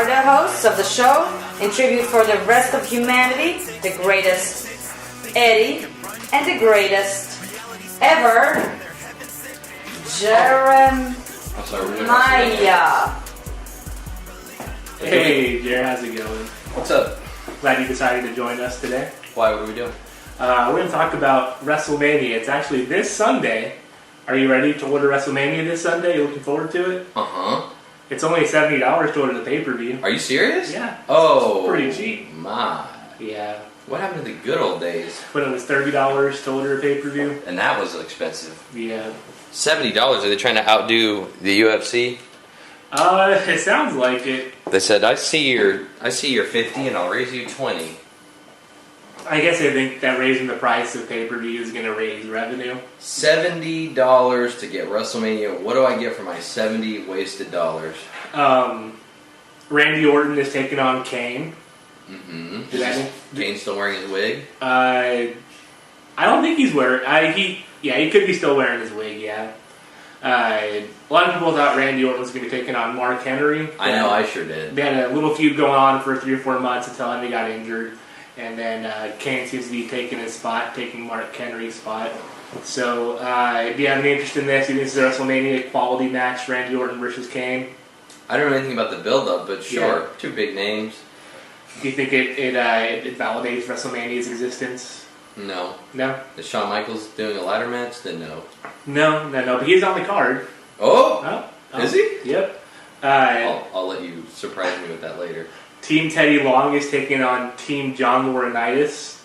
are the hosts of the show, in tribute for the rest of humanity, the greatest Eddie and the greatest ever Jeremiah. Hey, Jer, how's it going? What's up? Glad you decided to join us today. Why? What are we doing? We're going to talk about Wrestlemania. It's actually this Sunday. Are you ready to order Wrestlemania this Sunday? You looking forward to it? Uh-huh. It's only $70 to order the pay-per-view. Are you serious? Yeah. Oh. It's pretty cheap. My. Yeah. What happened to the good old days? When it was $30 to order a pay-per-view. And that was expensive. Yeah. $70? Are they trying to outdo the UFC? It sounds like it. They said, I see your 50 and I'll raise you 20. I guess I think that raising the price of pay-per-view is going to raise revenue. $70 to get WrestleMania. What do I get for my 70 wasted dollars? Randy Orton is taking on Kane. Mm-hmm. Is Kane still wearing his wig? I don't think he's wearing... he could be still wearing his wig, yeah. A lot of people thought Randy Orton was going to be taking on Mark Henry. I know, I sure did. They had a little feud going on for 3 or 4 months until Henry got injured. And then Kane seems to be taking Mark Henry's spot. So, do you have any interest in this? Do you think this is a WrestleMania quality match, Randy Orton versus Kane? I don't know anything about the build-up, but sure. Yeah. 2 big names. Do you think it validates WrestleMania's existence? No. No? Is Shawn Michaels doing a ladder match? Then no. No, but he's on the card. Oh! Is he? Yep. I'll let you surprise me with that later. Team Teddy Long is taking on Team John Laurinaitis.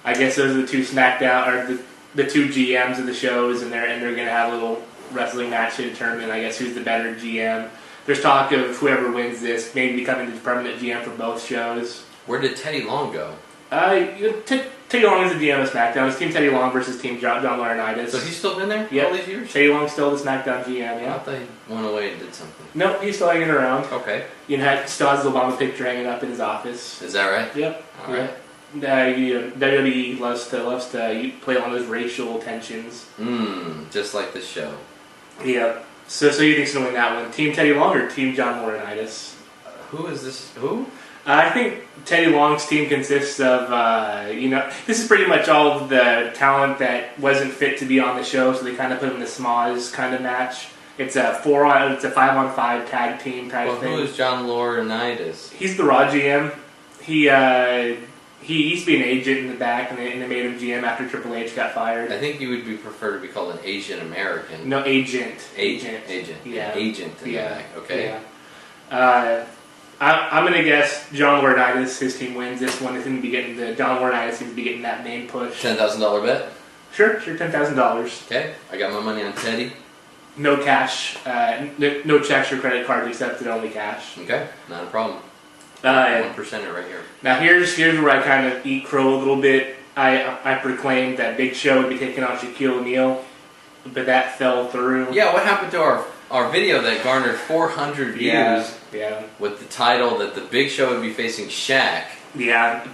I guess those are the 2 SmackDown, or the 2 GMs of the shows, and they're going to have a little wrestling match to determine, I guess, who's the better GM. There's talk of whoever wins this maybe becoming the permanent GM for both shows. Where did Teddy Long go? Teddy Long is the GM of SmackDown. It's Team Teddy Long versus Team John Laurinaitis. So he's still been there yep. all these years? Teddy Long's still the SmackDown GM, yeah. I thought he went away and did something. Nope, he's still hanging around. Okay. Still has the Obama picture hanging up in his office. Is that right? Yep. All right. WWE loves to play on those racial tensions. Just like this show. Yeah. So you think's going to win that one? Team Teddy Long or Team John Laurinaitis? Who is this? Who? I think Teddy Long's team consists of, this is pretty much all of the talent that wasn't fit to be on the show, so they kind of put him in the Smoz kind of match. It's a 5-on-5 tag team type thing. Who is John Laurinaitis? He's the Raw GM. He used to be an agent in the back, and they made him GM after Triple H got fired. I think you would prefer to be called an Asian American. No, agent. Agent. Yeah. Agent in the back. Okay. Yeah. I'm gonna guess John Laurinaitis. His team wins this one. John Laurinaitis seems to be getting that main push. $10,000 bet. Sure, $10,000. Okay, I got my money on Teddy. No cash, no checks or credit cards accepted. Only cash. Okay, not a problem. 1% right here. Now here's where I kind of eat crow a little bit. I proclaimed that Big Show would be taking on Shaquille O'Neal, but that fell through. Yeah, what happened to our video that garnered 400 views? Yeah. With the title that the Big Show would be facing Shaq. Yeah,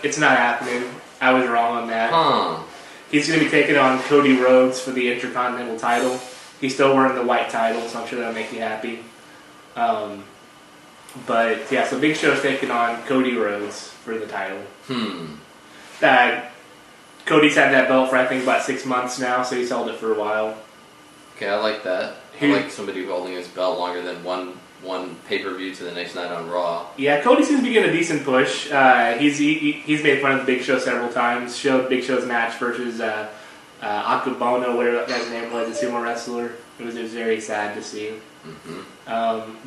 it's not happening. I was wrong on that. Huh. He's going to be taking on Cody Rhodes for the Intercontinental title. He's still wearing the white title, so I'm sure that'll make you happy. But yeah, so Big Show's taking on Cody Rhodes for the title. Cody's had that belt for I think about 6 months now, so he's held it for a while. Okay, I like that. I like somebody holding his belt longer than one pay-per-view to the next night on Raw. Yeah, Cody seems to be getting a decent push. He's made fun of the Big Show several times. Showed Big Show's match versus Akubono, whatever that guy's name was, a sumo wrestler. It was very sad to see.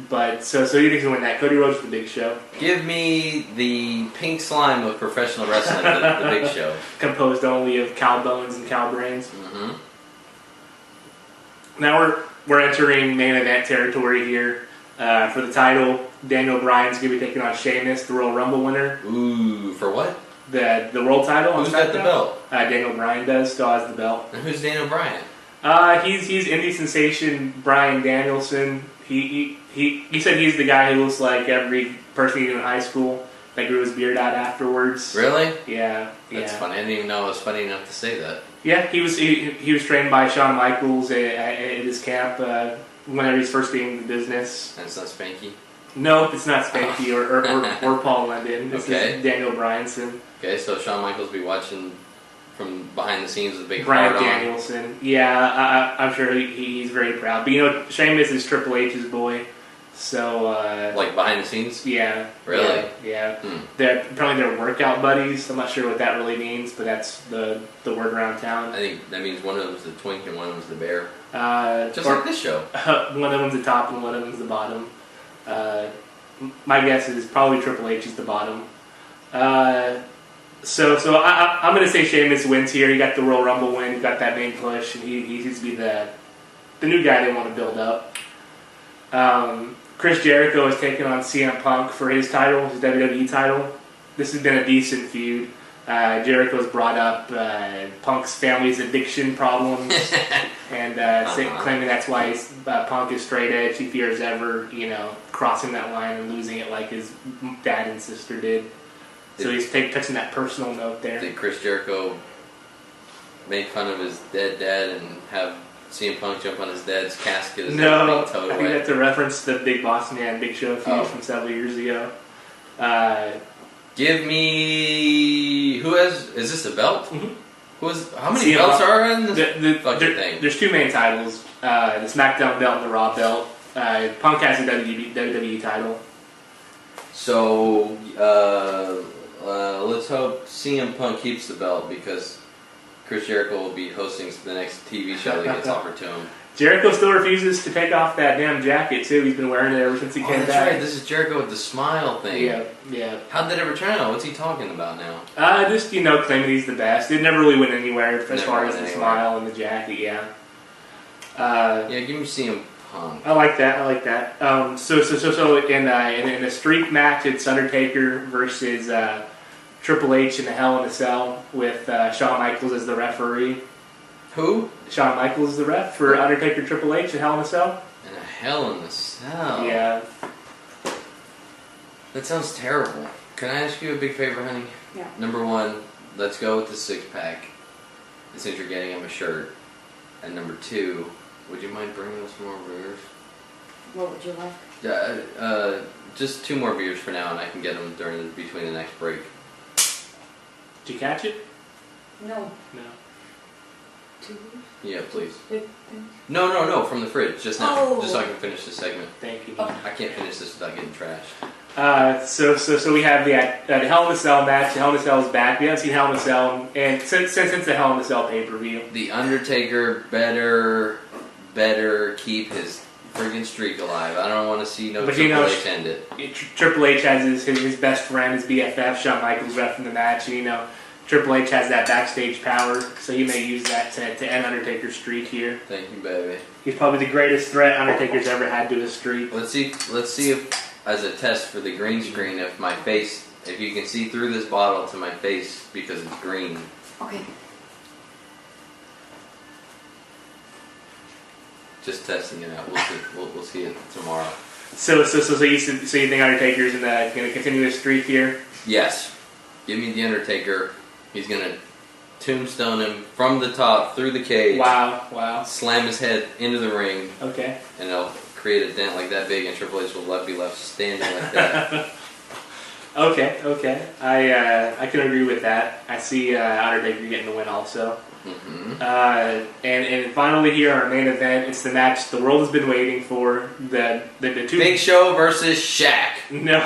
But so you think he's gonna win that? Cody Rhodes for the Big Show. Give me the pink slime of professional wrestling, the Big Show, composed only of cow bones and cow brains. Now we're entering main event territory here. For the title, Daniel Bryan's going to be taking on Sheamus, the Royal Rumble winner. Ooh, for what? The world title. Who's got the belt? Daniel Bryan still has the belt. And who's Daniel Bryan? He's indie sensation Bryan Danielson. He said he's the guy who looks like every person he knew in high school that grew his beard out afterwards. Really? Yeah. That's funny. I didn't even know it was funny enough to say that. Yeah, he was trained by Shawn Michaels at his camp whenever he's first being in the business. And it's not Spanky? Nope, it's not Spanky or Paul London. This Okay. is Daniel Bryanson. Okay, so Shawn Michaels will be watching from behind the scenes with a big Bryan heart on. Danielson. Yeah, I'm sure he's very proud. But you know, Sheamus is Triple H's boy. So, Like behind the scenes? yeah. Really? Yeah. Apparently they're workout buddies. I'm not sure what that really means, but that's the word around town. I think that means one of them's the twink and one of them's the bear. Just Or like this show. one of them's the top and one of them's the bottom. My guess is probably Triple H is the bottom. So I'm going to say Sheamus wins here. He got the Royal Rumble win. He got that main push, and he seems to be the new guy they want to build up. Chris Jericho is taking on CM Punk for his title, his WWE title. This has been a decent feud. Jericho's brought up Punk's family's addiction problems, and claiming that's why Punk is straight edge. He fears ever, crossing that line and losing it like his dad and sister did. So he's touching that personal note there. Did Chris Jericho make fun of his dead dad and have CM Punk jump on his dad's casket as No, being towed I away? think that's a reference to the Big Boss Man, Big Show feud from several years ago. Give me is this a belt? Mm-hmm. How many CM belts Punk. are in this fucking thing? There's two main titles: the SmackDown belt and the Raw belt. Punk has the WWE title. So let's hope CM Punk keeps the belt because Chris Jericho will be hosting the next TV show that gets offered to him. Jericho still refuses to take off that damn jacket too. He's been wearing it ever since he came That's back. right. This is Jericho with the smile thing. Yeah. How'd that ever turn out? What's he talking about now? Just claiming he's the best. It never really went anywhere as Never far as went the anywhere. smile and the jacket. Yeah. Yeah, give me CM Punk. I like that. So in a streak match, it's Undertaker versus Triple H in a Hell in a Cell with Shawn Michaels as the referee. Who? Shawn Michaels is the ref for Undertaker Triple H in Hell in a Cell. In a Hell in a Cell. Yeah. That sounds terrible. Can I ask you a big favor, honey? Yeah. Number one, let's go with the 6-pack. Since you're getting him a shirt. And number two, would you mind bringing us more beers? What would you like? Just 2 more beers for now, and I can get them between the next break. Did you catch it? No. No. 2? Yeah, please. Big No, from the fridge, just now. Oh. Just so I can finish this segment. Thank you. I can't finish this without getting trashed. So we have the Hell in a Cell match. The Hell in a Cell is back. We haven't seen Hell in a Cell and since the Hell in a Cell pay-per-view. The Undertaker better keep his friggin' streak alive. I don't want to see no Triple H end it. Triple H has his best friend, his BFF, Shawn Michaels, ref in the match. And, Triple H has that backstage power, so he may use that to end Undertaker's streak here. Thank you, baby. He's probably the greatest threat Undertaker's ever had to his streak. Let's see if, as a test for the green screen, if you can see through this bottle to my face because it's green. Okay. Just testing it out. We'll see. We'll see it tomorrow. So you think Undertaker's going to continue his streak here? Yes. Give me the Undertaker. He's gonna tombstone him from the top through the cage. Wow. Slam his head into the ring. Okay. And it'll create a dent like that big, and Triple H will be left standing like that. Okay. I can agree with that. I see Undertaker getting the win also. Mm-hmm. And finally here, our main event. It's the match the world has been waiting for. The two Big Show versus Shaq. No.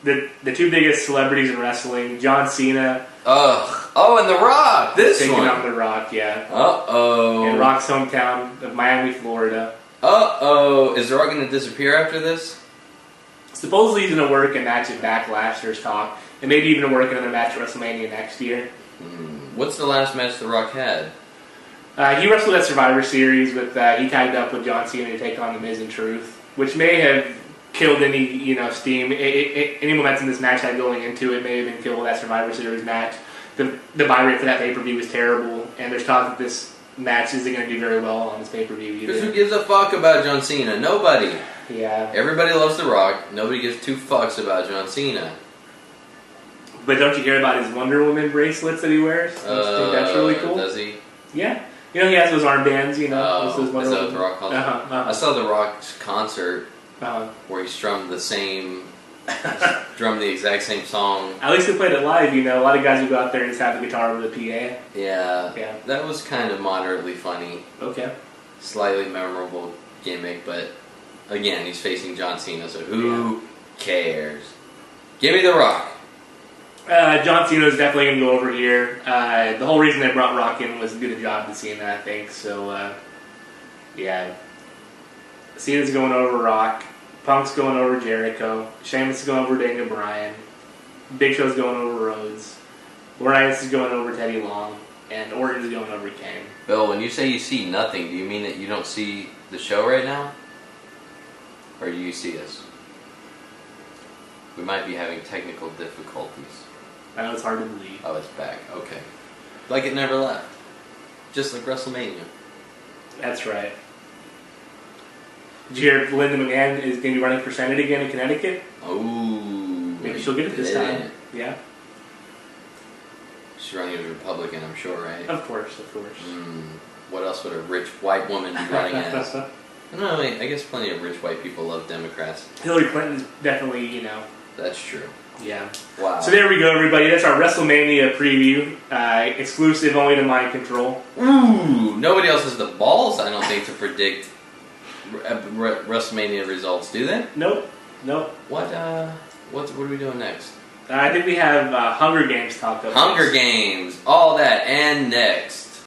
The two biggest celebrities in wrestling, John Cena. Ugh. Oh, and The Rock. This taking one. on The Rock, yeah. Uh-oh. In Rock's hometown of Miami, Florida. Uh-oh. Is The Rock going to disappear after this? Supposedly he's going to work a match at Backlash, there's talk. And maybe even work another match at WrestleMania next year. What's the last match The Rock had? He wrestled at Survivor Series with, he tagged up with John Cena to take on The Miz and Truth, which may have killed any steam. Any momentum this match had going into it may have been killed with that Survivor Series match. The buy rate for that pay-per-view was terrible, and there's talk that this match isn't going to do very well on this pay-per-view either. Because who gives a fuck about John Cena? Nobody. Yeah. Everybody loves The Rock. Nobody gives 2 fucks about John Cena. But don't you hear about his Wonder Woman bracelets that he wears? Don't you think that's really cool? Does he? Yeah. You know, he has those armbands, you know. Oh, is that what The Rock calls it? I saw The Rock's concert where he strummed the exact same song. At least he played it live, you know. A lot of guys would go out there and just have the guitar over the PA. Yeah. That was kind of moderately funny. Okay. Slightly memorable gimmick, but again, he's facing John Cena, so who cares? Give me The Rock. John Cena is definitely going to go over here. The whole reason they brought Rock in was to do the job to Cena, I think. So, yeah. Cena's going over Rock. Punk's going over Jericho. Sheamus is going over Daniel Bryan. Big Show's going over Rhodes. Laurinaitis is going over Teddy Long. And Orton's going over Kane. Bill, when you say you see nothing, do you mean that you don't see the show right now? Or do you see us? We might be having technical difficulties. I know it's hard to believe. Oh, it's back. Okay. Like it never left. Just like WrestleMania. That's right. Did you hear Linda McMahon is going to be running for Senate again in Connecticut? Oh. Maybe she'll get it this time. Yeah. She's running as a Republican, I'm sure, right? Of course. What else would a rich white woman be running as? I don't know. I guess plenty of rich white people love Democrats. Hillary Clinton's definitely, you know. That's true. Yeah. Wow. So there we go, everybody. That's our WrestleMania preview. Exclusive only to Mind Control. Ooh. Nobody else has the balls, I don't think, to predict WrestleMania results, do they? Nope. What are we doing next? I think we have Hunger Games talked about. Hunger Games. All that and next.